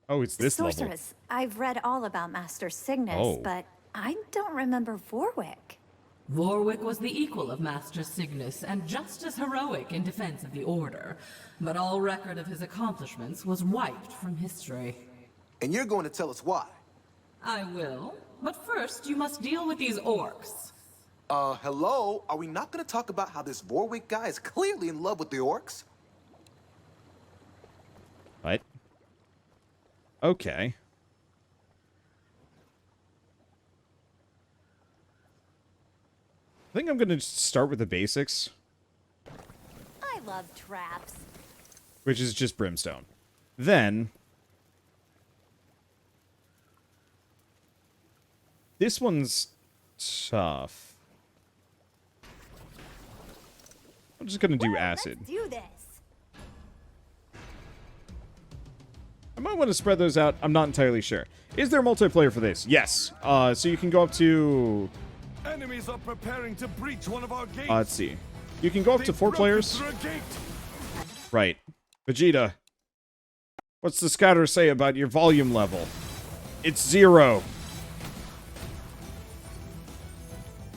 Oh, it's this level. Sorceress, I've read all about Master Cygnus, Oh. but I don't remember Vorwick. Vorwick was the equal of Master Cygnus, and just as heroic in defense of the Order. But all record of his accomplishments was wiped from history. And you're going to tell us why? I will, but first you must deal with these orcs. Hello? Are we not going to talk about how this Vorwick guy is clearly in love with the orcs? What? Okay. I think I'm going to start with the basics, I love traps. which is just brimstone. Then, this one's tough. I'm just going to do acid. Let's do this. I might want to spread those out. I'm not entirely sure. Is there multiplayer for this? Yes. So you can go up to... Enemies are preparing to breach one of our gates. let's see. You can go up to 4 They've broken players. through a gate. Right. Vegeta. What's the scatter say about your volume level? It's 0.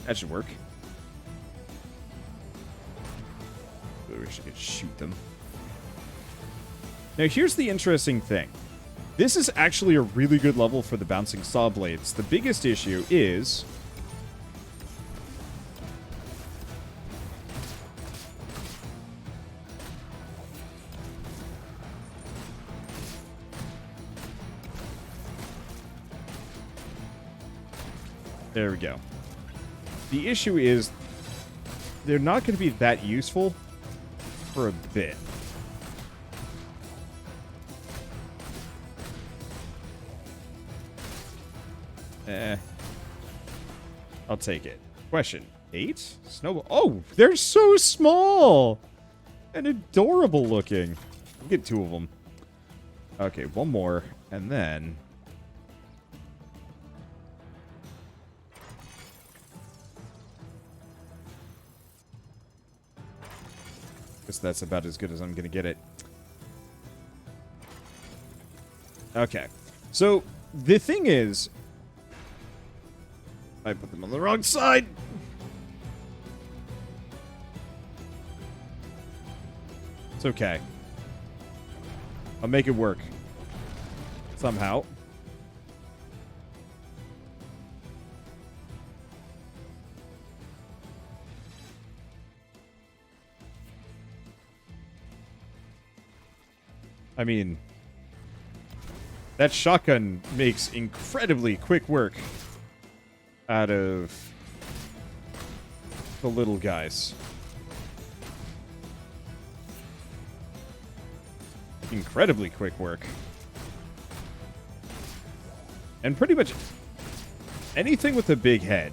That should work. We should shoot them. Now, here's the interesting thing. This is actually a really good level for the bouncing saw blades. The biggest issue is... There we go. The issue is they're not going to be that useful for a bit. I'll take it. Question. 8? Snowball. Oh, they're so small! And adorable looking. We'll get 2 of them. Okay, 1 more. And then... guess that's about as good as I'm going to get it. Okay. So, the thing is... I put them on the wrong side! It's okay. I'll make it work. Somehow. I mean... that shotgun makes incredibly quick work out of the little guys. Incredibly quick work. And pretty much anything with a big head.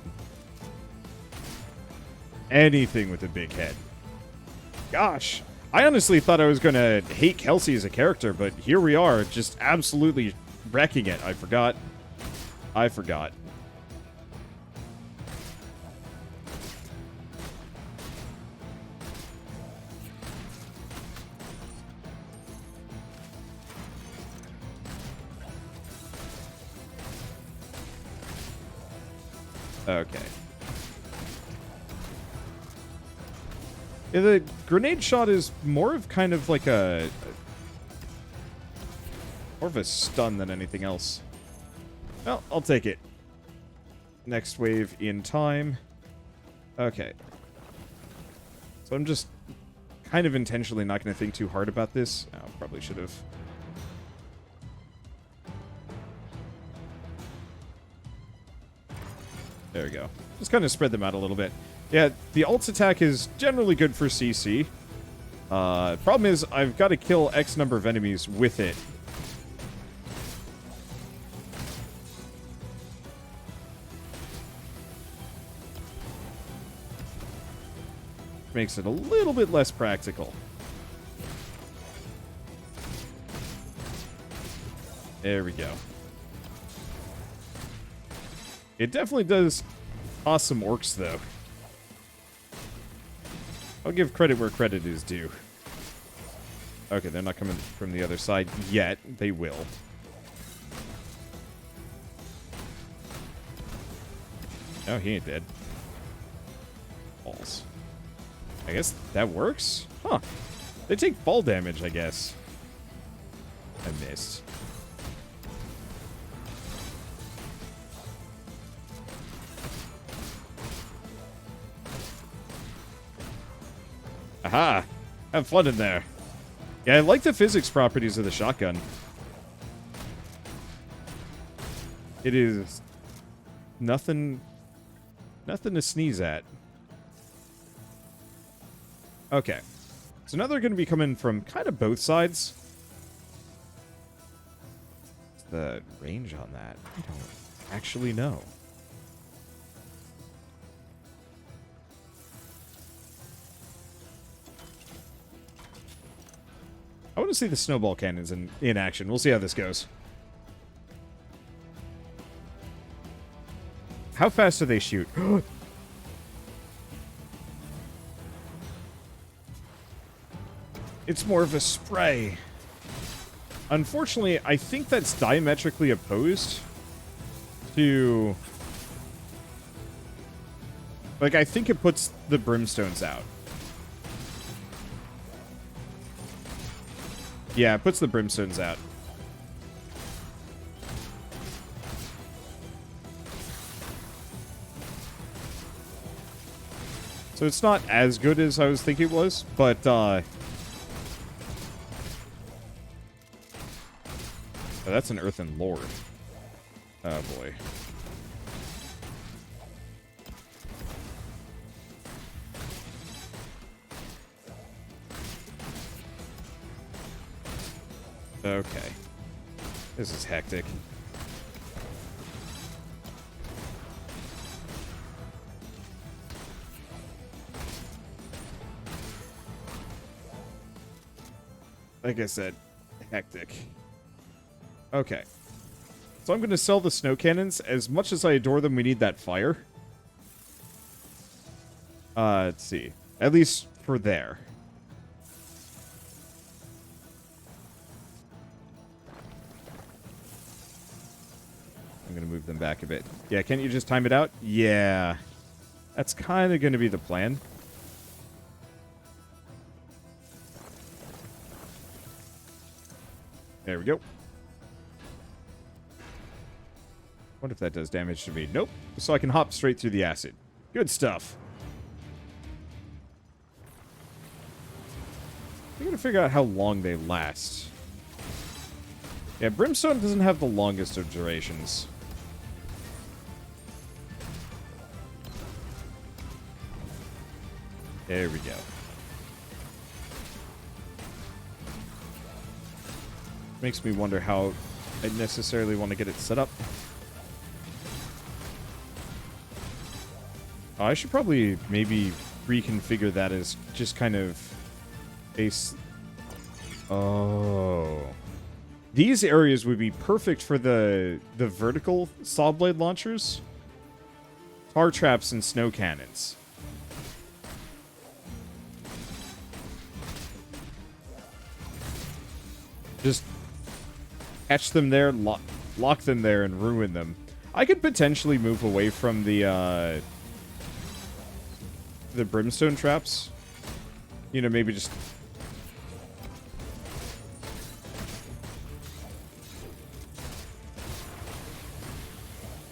Anything with a big head. Gosh. I honestly thought I was going to hate Kelsey as a character, but here we are, just absolutely wrecking it. I forgot. Okay. Yeah, the grenade shot is more of kind of like more of a stun than anything else. Well, I'll take it. Next wave in time. Okay. So I'm just kind of intentionally not going to think too hard about this. Oh, probably should have. There we go. Just kind of spread them out a little bit. Yeah, the ult's attack is generally good for CC. Problem is, I've got to kill X number of enemies with it. Makes it a little bit less practical. There we go. It definitely does toss some orcs, though. I'll give credit where credit is due. Okay, they're not coming from the other side yet. They will. No, he ain't dead. Balls. I guess that works? Huh. They take fall damage, I guess. I missed. Aha! Have fun in there. Yeah, I like the physics properties of the shotgun. It is nothing to sneeze at. Okay. So now they're going to be coming from kind of both sides. What's the range on that? I don't actually know. I want to see the snowball cannons in action. We'll see how this goes. How fast do they shoot? It's more of a spray. Unfortunately, I think that's diametrically opposed to... Like, I think it puts the brimstones out. Yeah, it puts the brimstones out. So it's not as good as I was thinking it was, but, oh, that's an Earthen Lord. Oh, boy. Okay. This is hectic. Like I said, hectic. Okay. So I'm going to sell the snow cannons. As much as I adore them, we need that fire. Let's see. At least for there. I'm going to move them back a bit. Yeah, can't you just time it out? Yeah. That's kind of going to be the plan. There we go. Wonder if that does damage to me. Nope. So I can hop straight through the acid. Good stuff. I gotta figure out how long they last. Yeah, Brimstone doesn't have the longest of durations. There we go. Makes me wonder how I necessarily want to get it set up. Oh, I should probably maybe reconfigure that as just kind of a... Oh. These areas would be perfect for the vertical saw blade launchers, tar traps, and snow cannons. Just catch them there, lock them there, and ruin them. I could potentially move away from the brimstone traps. You know, maybe just...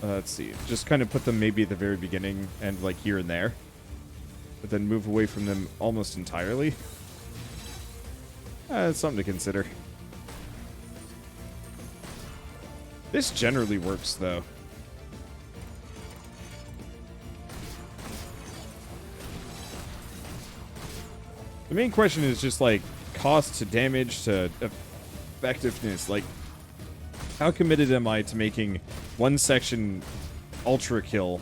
let's see. Just kind of put them maybe at the very beginning and, like, here and there. But then move away from them almost entirely. That's something to consider. This generally works, though. The main question is just, like, cost to damage to effectiveness. Like, how committed am I to making one section ultra kill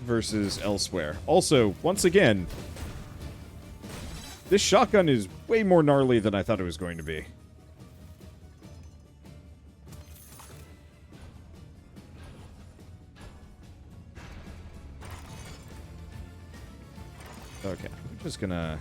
versus elsewhere? Also, once again, this shotgun is way more gnarly than I thought it was going to be. Okay, I'm just gonna...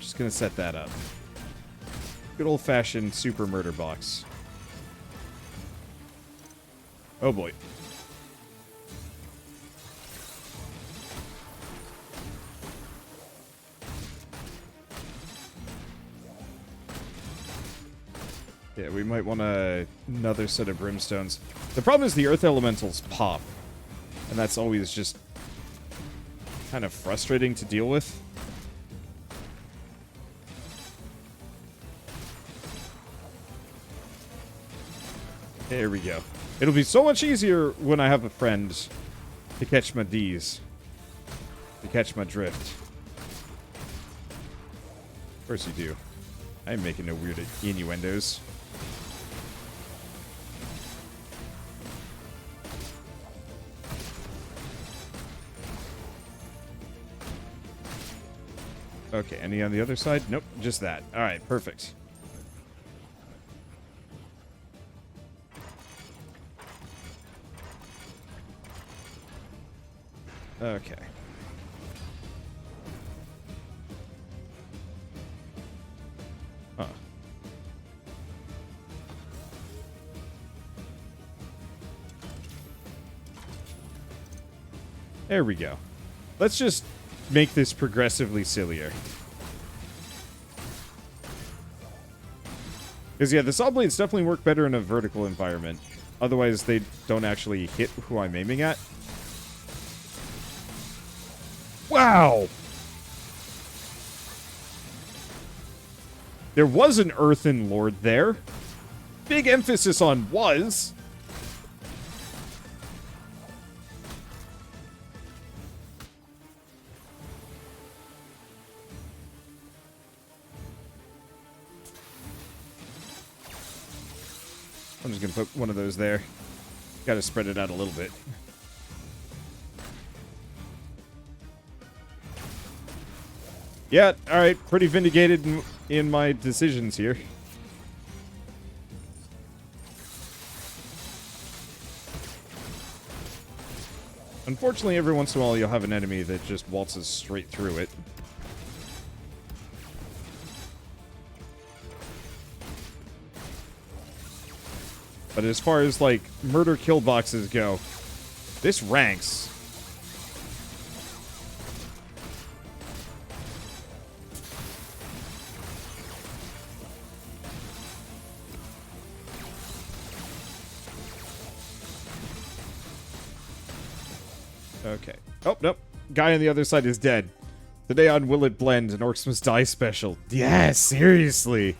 Just gonna set that up. Good old-fashioned super murder box. Oh boy. Yeah, we might want another set of brimstones. The problem is the earth elementals pop. And that's always just kind of frustrating to deal with. There we go. It'll be so much easier when I have a friend to catch my D's. To catch my drift. Of course you do. I'm making no weird innuendos. Okay, any on the other side? Nope, just that. Alright, perfect. Okay. Huh. There we go. Let's just make this progressively sillier. Because, yeah, the saw blades definitely work better in a vertical environment. Otherwise, they don't actually hit who I'm aiming at. Wow! There was an earthen lord there. Big emphasis on was. I'm just going to put one of those there. Got to spread it out a little bit. Yeah, alright. Pretty vindicated in my decisions here. Unfortunately, every once in a while you'll have an enemy that just waltzes straight through it. But as far as, like, murder kill boxes go, this ranks. Okay. Oh, nope. Guy on the other side is dead. Today on Will It Blend, an Orcs Must Die special. Yeah, seriously.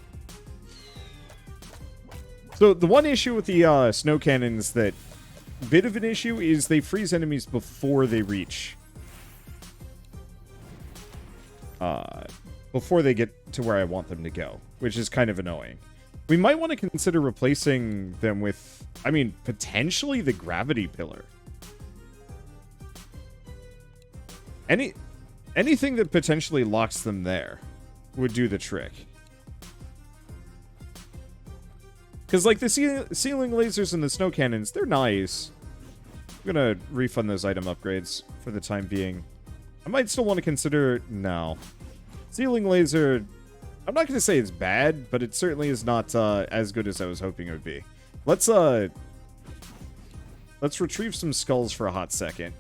So, the one issue with the snow cannons that... Bit of an issue is they freeze enemies before they reach. Before they get to where I want them to go. Which is kind of annoying. We might want to consider replacing them with... I mean, potentially the gravity pillar. Anything that potentially locks them there would do the trick. Because, like, the ceiling lasers and the snow cannons, they're nice. I'm gonna refund those item upgrades for the time being. I might still want to consider... No. Ceiling laser... I'm not gonna say it's bad, but it certainly is not as good as I was hoping it would be. Let's retrieve some skulls for a hot second.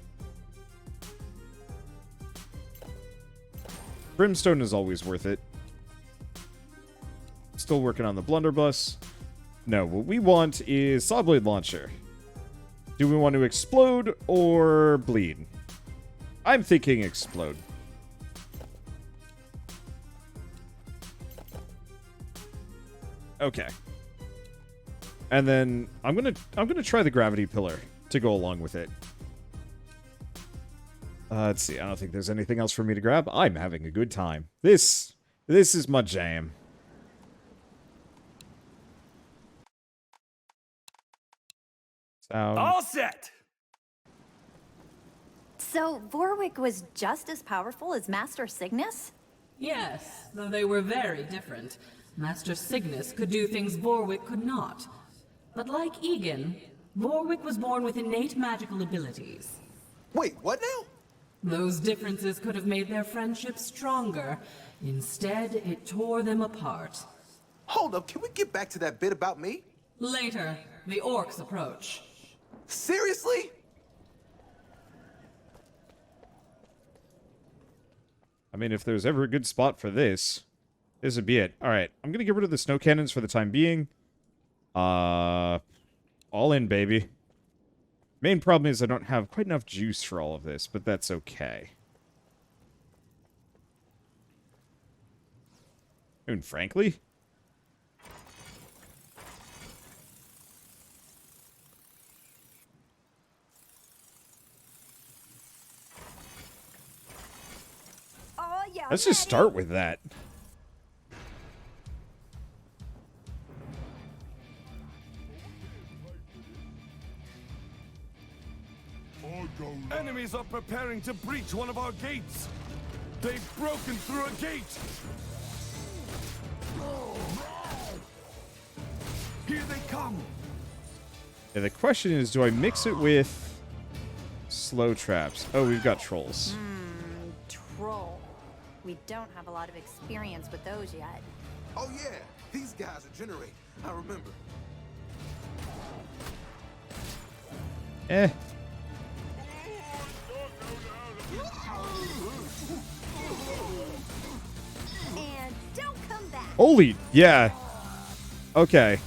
Brimstone is always worth it. Still working on the blunderbuss. No, what we want is saw blade launcher. Do we want to explode or bleed? I'm thinking explode. Okay. And then I'm gonna try the gravity pillar to go along with it. Let's see. I don't think there's anything else for me to grab. I'm having a good time. This is my jam. Sound. All set! So, Vorwick was just as powerful as Master Cygnus? Yes, though they were very different. Master Cygnus could do things Vorwick could not. But like Egan, Vorwick was born with innate magical abilities. Wait, what now? Those differences could have made their friendship stronger, Instead, it tore them apart. Hold up, can we get back to that bit about me? Later, the orcs approach. Seriously? I mean, if there's ever a good spot for this, this would be it. Alright, I'm gonna get rid of the snow cannons for the time being. All in, baby. Main problem is I don't have quite enough juice for all of this, but that's okay. I mean, frankly... Oh, yeah. Let's just start with that. Enemies are preparing to breach one of our gates. They've broken through a gate. Here they come. Yeah, the question is, do I mix it with slow traps? Oh, we've got trolls. Troll. We don't have a lot of experience with those yet. Oh yeah, these guys are generate. I remember. Eh. And don't come back. Holy, yeah. Okay.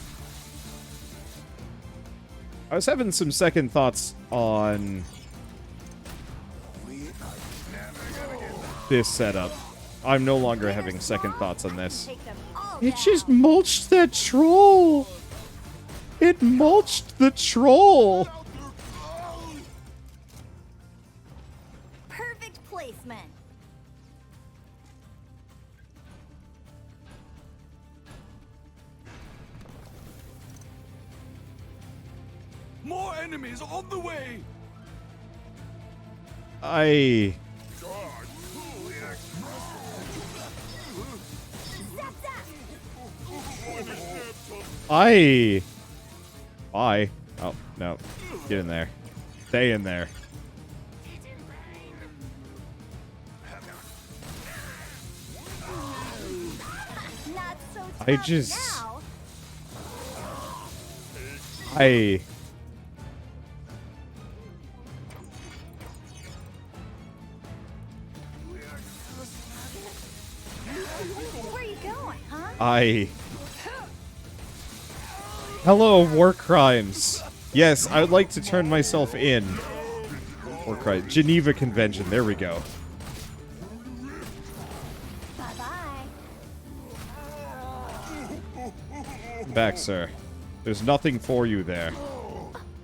I was having some second thoughts on this setup. I'm no longer having second thoughts on this. Take them all It down. just mulched that troll. It mulched the troll. Perfect placement. More enemies on the way. I... Bye. Oh, no. Get in there. Stay in there. Not so tough I just... now. I... Where are you going, huh? I... Hello, Warcrimes. Yes, I would like to turn myself in. Warcrimes. Geneva Convention. There we go. Bye-bye. Back, sir. There's nothing for you there.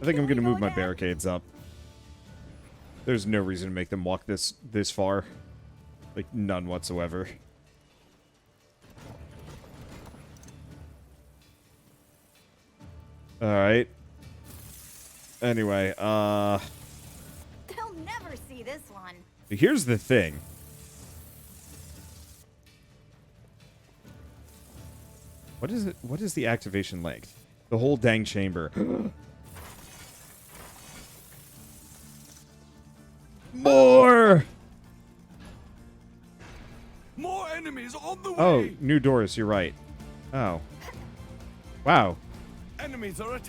I think I'm gonna move my barricades up. There's no reason to make them walk this far. Like, none whatsoever. Alright. Anyway, They'll never see this one. here's the thing. What is it? What is the activation length? The whole dang chamber. More! More enemies on the way. Oh, new doors, you're right. Oh. Wow. Enemies are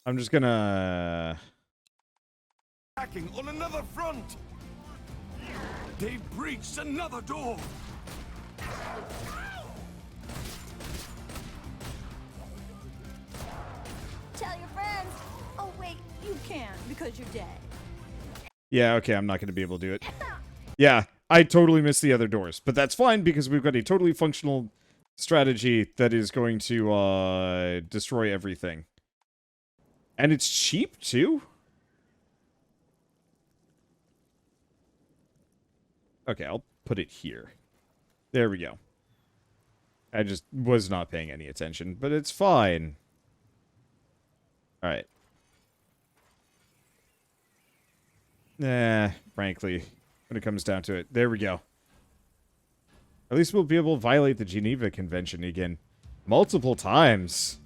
I'm just gonna... attacking on another front. They've breached another door. Tell your friends. Oh, wait, you can't because you're dead. Yeah, okay, I'm not gonna be able to do it. Yeah, I totally missed the other doors. But that's fine, because we've got a totally functional strategy that is going to, destroy everything. And it's cheap, too? Okay, I'll put it here. There we go. I just was not paying any attention, but it's fine. Alright. Nah, frankly, when it comes down to it. There we go. At least we'll be able to violate the Geneva Convention again. Multiple times.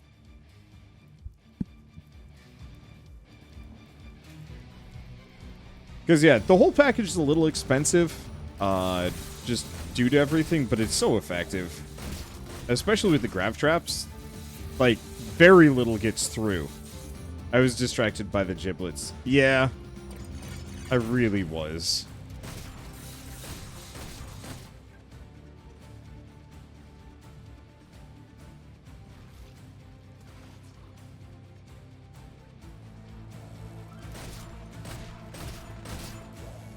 Because, yeah, the whole package is a little expensive. Just do to everything, but it's so effective. Especially with the grav traps. Like, very little gets through. I was distracted by the giblets. Yeah, I really was.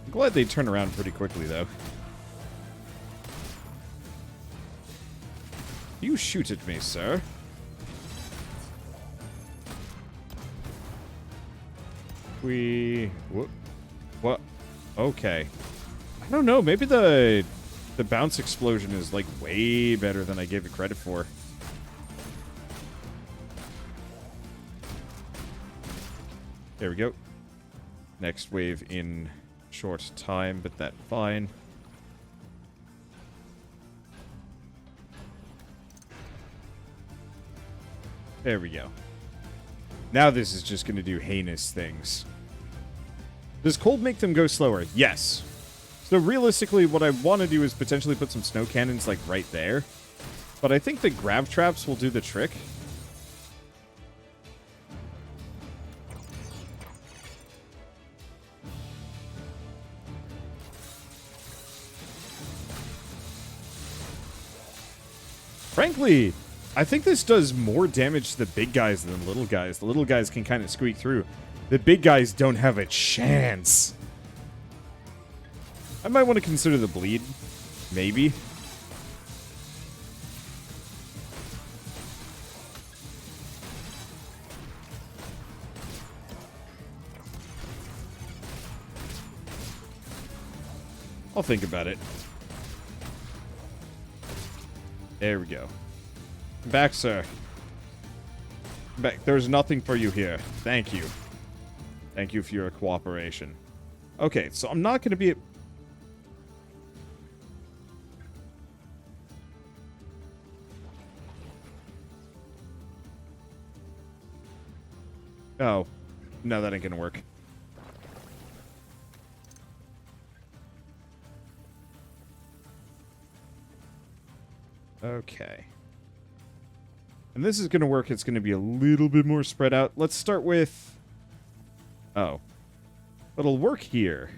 I'm glad they turn around pretty quickly, though. You shoot at me, sir. What? Okay. I don't know. Maybe the bounce explosion is like way better than I gave it credit for. There we go. Next wave in short time, but that's fine. There we go. Now this is just going to do heinous things. Does cold make them go slower? Yes. So realistically, what I want to do is potentially put some snow cannons, like, right there. But I think the grav traps will do the trick. Frankly, I think this does more damage to the big guys than the little guys. The little guys can kind of squeak through. The big guys don't have a chance. I might want to consider the bleed. Maybe. I'll think about it. There we go. Back, sir. Back. There's nothing for you here. Thank you. Thank you for your cooperation. Okay, so I'm not going to be... Oh. No, that ain't going to work. Okay. And this is going to work. It's going to be a little bit more spread out. Let's start with... Oh. It'll work here.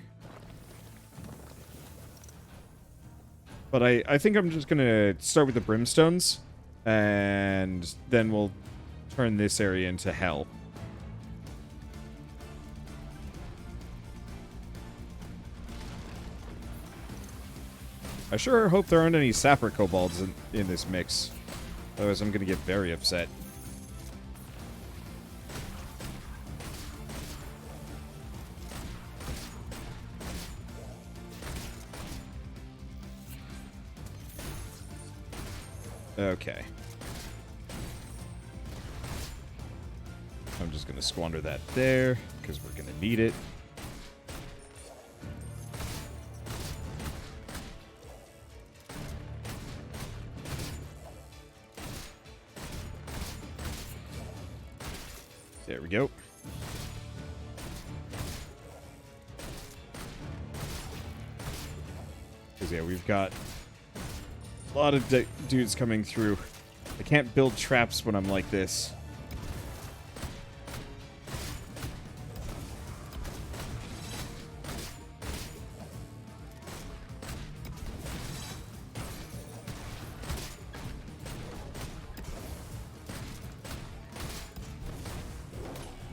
But I think I'm just going to start with the brimstones. And then we'll turn this area into hell. I sure hope there aren't any sapper kobolds in this mix. Otherwise I'm going to get very upset. Okay. I'm just going to squander that there, because we're going to need it. There we go. Because, yeah, we've got a lot of dudes coming through. I can't build traps when I'm like this.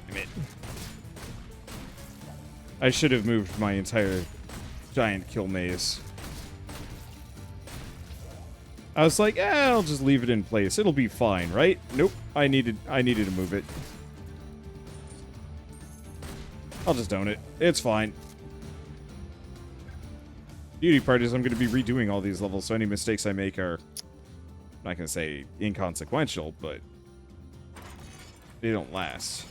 Damn it. I should have moved my entire giant kill maze. I was like, I'll just leave it in place. It'll be fine, right? Nope. I needed to move it. I'll just own it. It's fine. Beauty part is I'm going to be redoing all these levels, so any mistakes I make are, I'm not going to say inconsequential, but they don't last.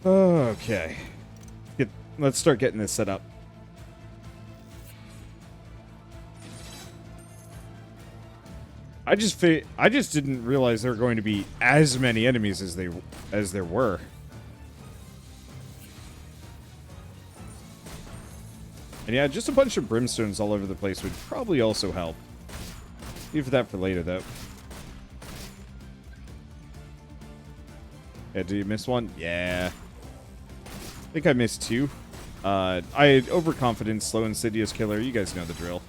Okay. Let's start getting this set up. I just didn't realize there were going to be as many enemies as there were. And yeah, just a bunch of brimstones all over the place would probably also help. Leave that for later, though. Yeah, did you miss one? Yeah. I think I missed two. I had overconfidence, slow, insidious killer. You guys know the drill.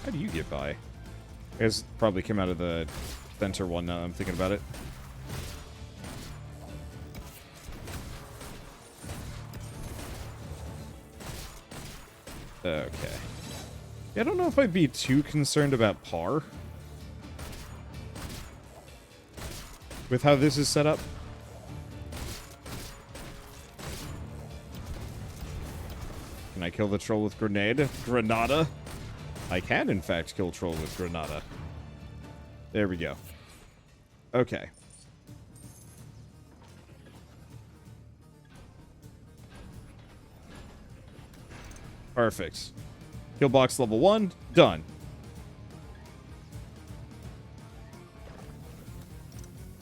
How do you get by? You guys probably came out of the center one now I'm thinking about it. Okay. Yeah, I don't know if I'd be too concerned about par with how this is set up. Can I kill the troll with Granada? I can, in fact, kill troll with Granada. There we go. Okay. Perfect. Kill box level 1, done.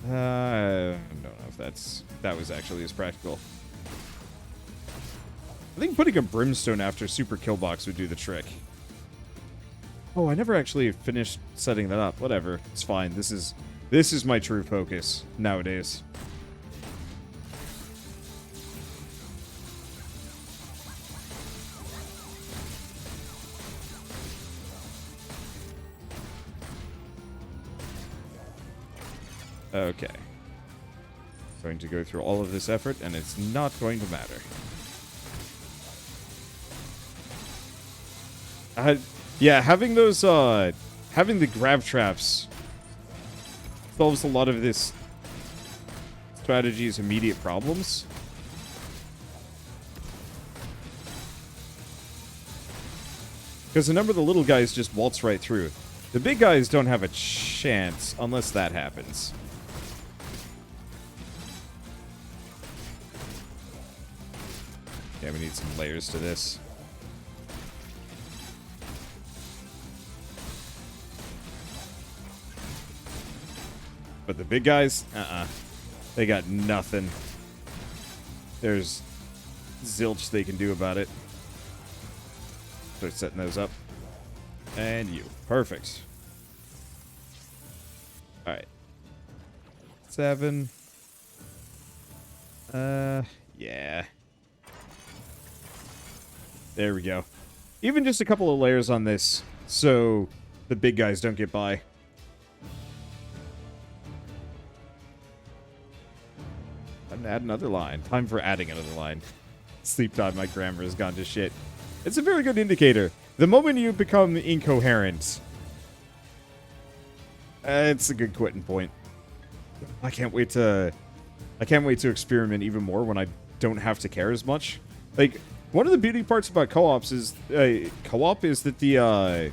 I don't know if that was actually as practical. I think putting a brimstone after super kill box would do the trick. Oh, I never actually finished setting that up. Whatever, it's fine. This is my true focus nowadays. Okay. Going to go through all of this effort, and it's not going to matter. Yeah, having those, having the grab traps solves a lot of this strategy's immediate problems. Because a number of the little guys just waltz right through. The big guys don't have a chance unless that happens. Yeah, we need some layers to this. But the big guys, they got nothing. There's zilch they can do about it. Start setting those up. And you. Perfect. Alright. 7. Yeah. There we go. Even just a couple of layers on this, so the big guys don't get by. Time to add another line. Time for adding another line. Sleep time, my grammar has gone to shit. It's a very good indicator. The moment you become incoherent, it's a good quitting point. I can't wait to experiment even more when I don't have to care as much. Like, one of the beauty parts about co-ops is that the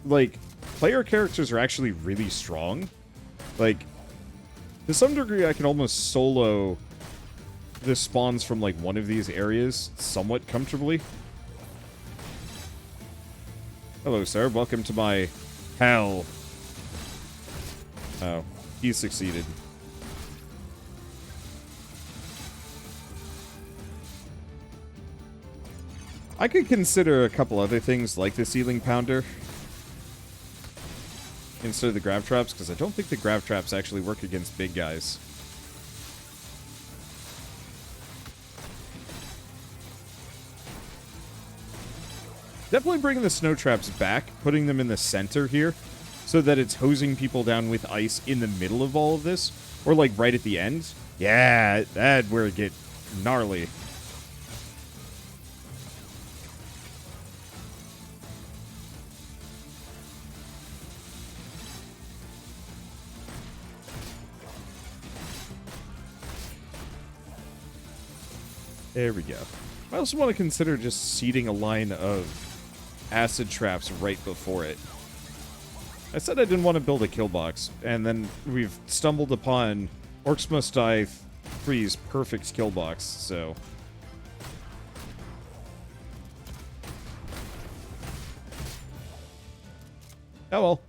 like player characters are actually really strong. Like, to some degree, I can almost solo the spawns from like one of these areas somewhat comfortably. Hello, sir. Welcome to my hell. Oh, he succeeded. I could consider a couple other things like the ceiling pounder instead of the grab traps, because I don't think the grab traps actually work against big guys. Definitely bringing the snow traps back, putting them in the center here, so that it's hosing people down with ice in the middle of all of this, or like right at the end. Yeah, that's where it get gnarly. There we go. I also want to consider just seeding a line of acid traps right before it. I said I didn't want to build a kill box, and then we've stumbled upon Orcs Must Die 3's perfect kill box, so Oh well.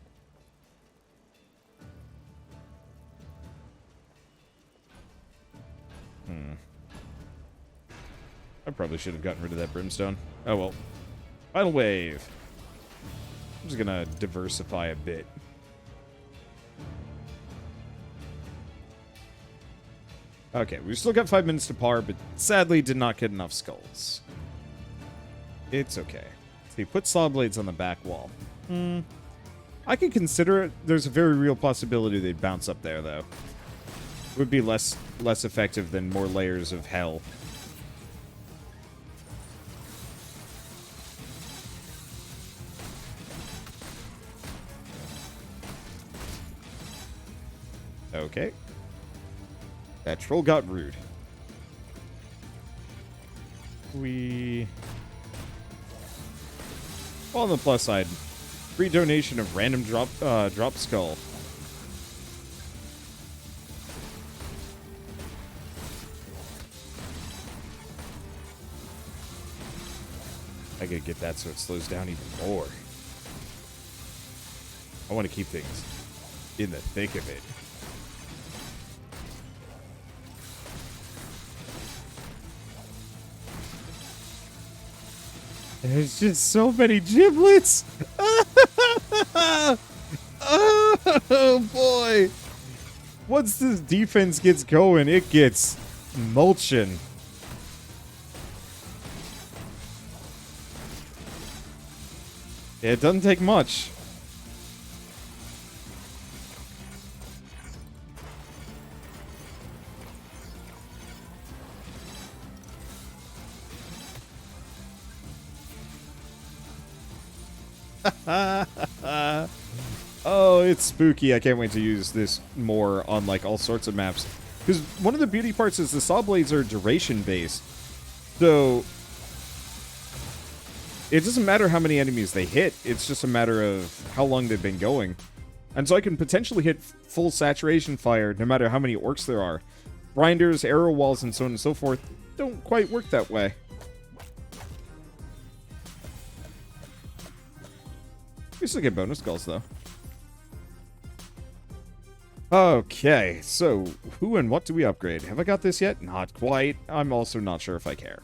I probably should have gotten rid of that brimstone. Oh well. Final wave. I'm just gonna diversify a bit. Okay, we've still got 5 minutes to par, but sadly did not get enough skulls. It's okay. See, put saw blades on the back wall. I could consider it. There's a very real possibility they'd bounce up there, though. It would be less effective than more layers of hell. Okay. That troll got rude. Well, on the plus side, free donation of random drop skull. I gotta get that so it slows down even more. I want to keep things in the thick of it. There's just so many giblets. Oh boy. Once this defense gets going, it gets mulching. It doesn't take much. Oh, it's spooky. I can't wait to use this more on like all sorts of maps. Because one of the beauty parts is the saw blades are duration based. So it doesn't matter how many enemies they hit. It's just a matter of how long they've been going. And so I can potentially hit full saturation fire no matter how many orcs there are. Grinders, arrow walls, and so on and so forth don't quite work that way. We still get bonus skulls, though. Okay, so who and what do we upgrade? Have I got this yet? Not quite. I'm also not sure if I care.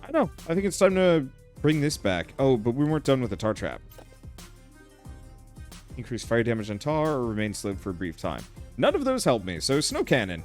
I know. I think it's time to bring this back. Oh, but we weren't done with the tar trap. Increase fire damage on tar or remain slowed for a brief time. None of those help me, so snow cannon.